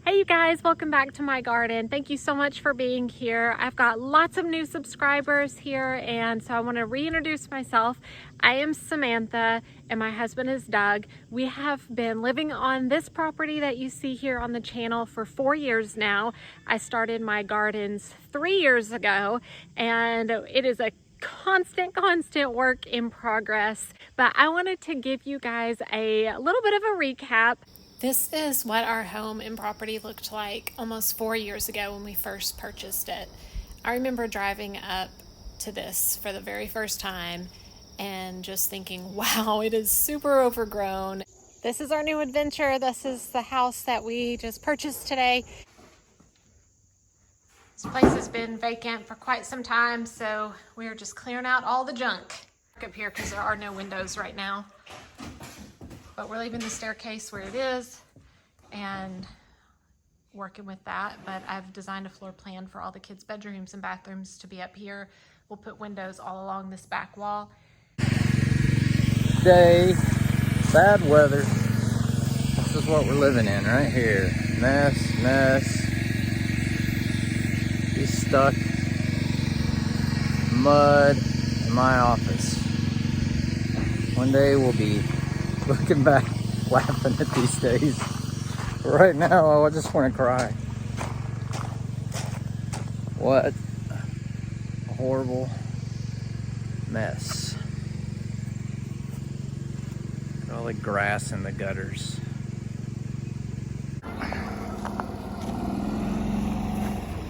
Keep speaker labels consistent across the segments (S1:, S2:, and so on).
S1: Hey you guys, welcome back to my garden. Thank you so much for being here. I've got lots of new subscribers here, and so I want to reintroduce myself. I am Samantha and my husband is Doug. We have been living on this property that you see here on the channel for 4 years now. I started my gardens 3 years ago, and it is a constant work in progress, but I wanted to give you guys a little bit of a recap. This is what our home and property looked like almost 4 years ago when we first purchased it. I remember driving up to this for the very first time and just thinking, wow, it is super overgrown. This is our new adventure. This is the house that we just purchased today. This place has been vacant for quite some time, so we're just clearing out all the junk up here because there are no windows right now. But we're leaving the staircase where it is and working with that. But I've designed a floor plan for all the kids' bedrooms and bathrooms to be up here. We'll put windows all along this back wall.
S2: Day, bad weather. This is what we're living in right here. Mess. Be stuck. Mud in my office. One day we'll be looking back, laughing at these days. But right now, I just want to cry. What a horrible mess. All the grass in the gutters.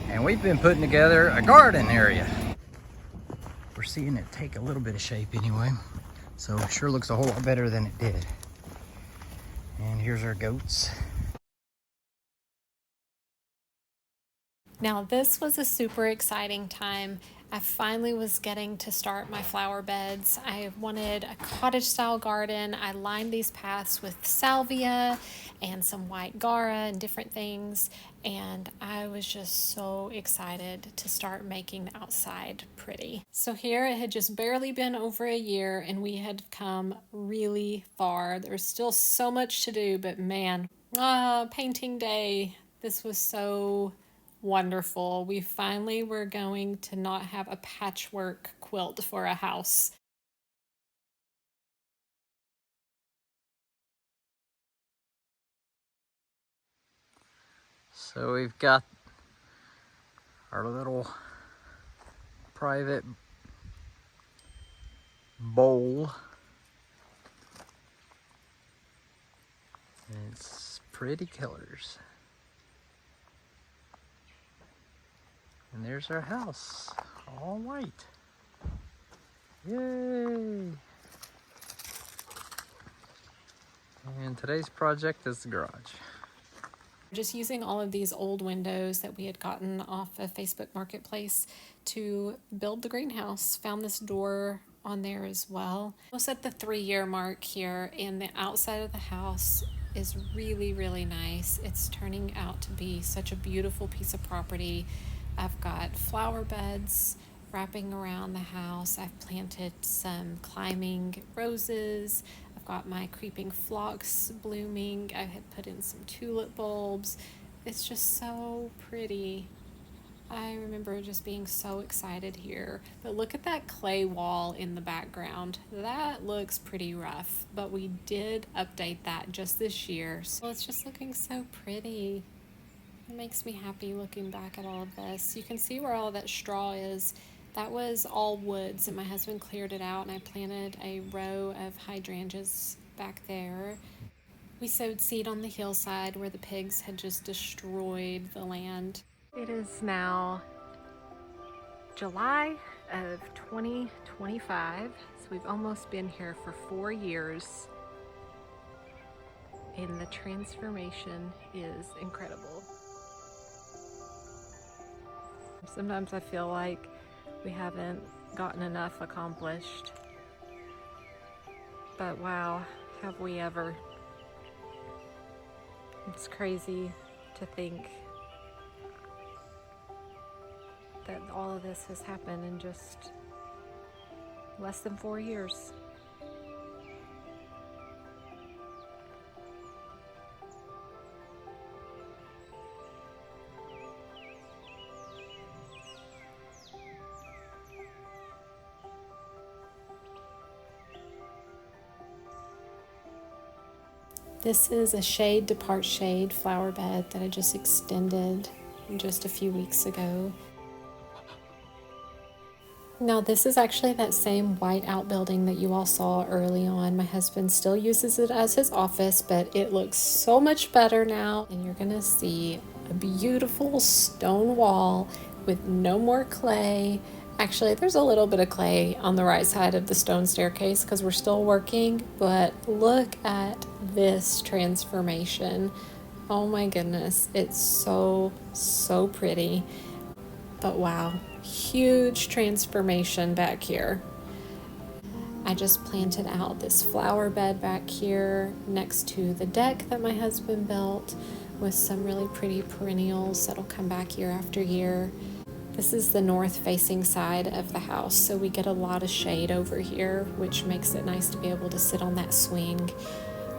S2: And we've been putting together a garden area. We're seeing it take a little bit of shape anyway. So it sure looks a whole lot better than it did. And here's our goats.
S1: Now this was a super exciting time. I finally was getting to start my flower beds. I wanted a cottage style garden. I lined these paths with salvia and some white gaura and different things. And I was just so excited to start making the outside pretty. So here it had just barely been over a year and we had come really far. There's still so much to do, but man, painting day. This was so wonderful. We finally were going to not have a patchwork quilt for a house.
S2: So we've got our little private bowl. And it's pretty colors. And there's our house, all white. Yay! And today's project is the garage.
S1: Just using all of these old windows that we had gotten off of Facebook Marketplace to build the greenhouse. Found this door on there as well. Almost at the 3-year mark here, and the outside of the house is really nice. It's turning out to be such a beautiful piece of property. I've got flower beds wrapping around the house. I've planted some climbing roses. I've got my creeping phlox blooming. I had put in some tulip bulbs. It's just so pretty. I remember just being so excited here. But look at that clay wall in the background. That looks pretty rough, but we did update that just this year. So it's just looking so pretty. It makes me happy looking back at all of this. You can see where all that straw is. That was all woods, and my husband cleared it out, and I planted a row of hydrangeas back there. We sowed seed on the hillside where the pigs had just destroyed the land. It is now July of 2025, so we've almost been here for 4 years, and the transformation is incredible. Sometimes I feel like we haven't gotten enough accomplished, but wow, have we ever. It's crazy to think that all of this has happened in just less than 4 years. This is a shade to part shade flower bed that I just extended just a few weeks ago. Now this is actually that same white outbuilding that you all saw early on. My husband still uses it as his office, but it looks so much better now. And you're gonna see a beautiful stone wall with no more clay. Actually, there's a little bit of clay on the right side of the stone staircase because we're still working, but look at this transformation. Oh my goodness, it's so pretty. But wow, huge transformation back here. I just planted out this flower bed back here next to the deck that my husband built with some really pretty perennials that'll come back year after year. This is the north facing side of the house, so we get a lot of shade over here, which makes it nice to be able to sit on that swing.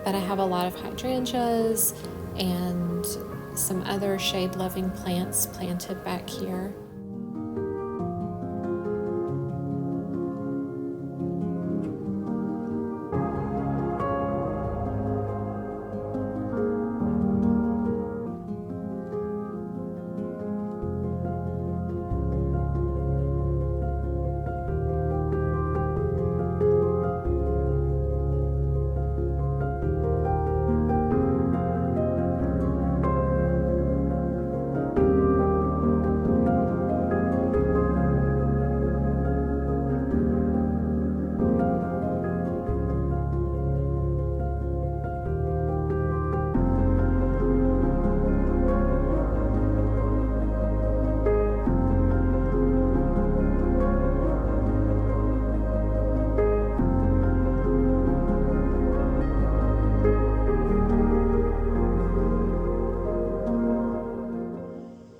S1: But I have a lot of hydrangeas and some other shade loving plants planted back here.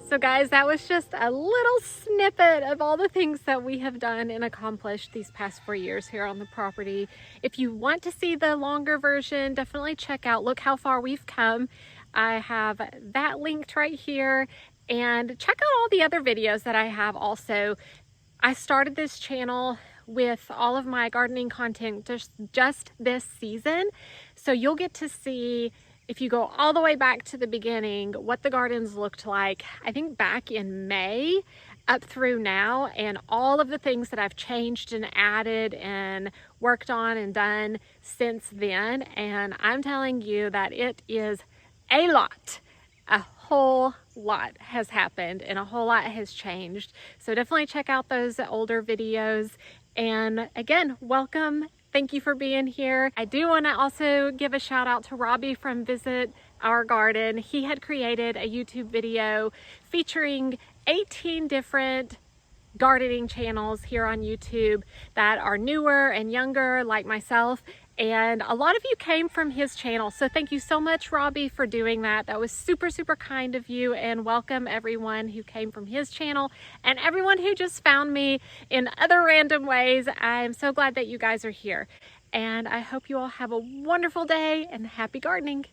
S1: So guys, that was just a little snippet of all the things that we have done and accomplished these past 4 years here on the property. If you want to see the longer version, definitely check out Look How Far We've Come. I have that linked right here, and check out all the other videos that I have also. I started this channel with all of my gardening content just this season, so you'll get to see, if you go all the way back to the beginning, what the gardens looked like, I think back in May up through now, and all of the things that I've changed and added and worked on and done since then. And I'm telling you that it is a lot. A whole lot has happened and a whole lot has changed. So definitely check out those older videos. And again, welcome. Thank you for being here. I do want to also give a shout out to Robbie from Visit Our Garden. He had created a YouTube video featuring 18 different gardening channels here on YouTube that are newer and younger like myself, and a lot of you came from his channel, so thank you so much, Robbie, for doing that. That was super kind of you, and welcome everyone who came from his channel and everyone who just found me in other random ways. I'm so glad that you guys are here, and I hope you all have a wonderful day and happy gardening.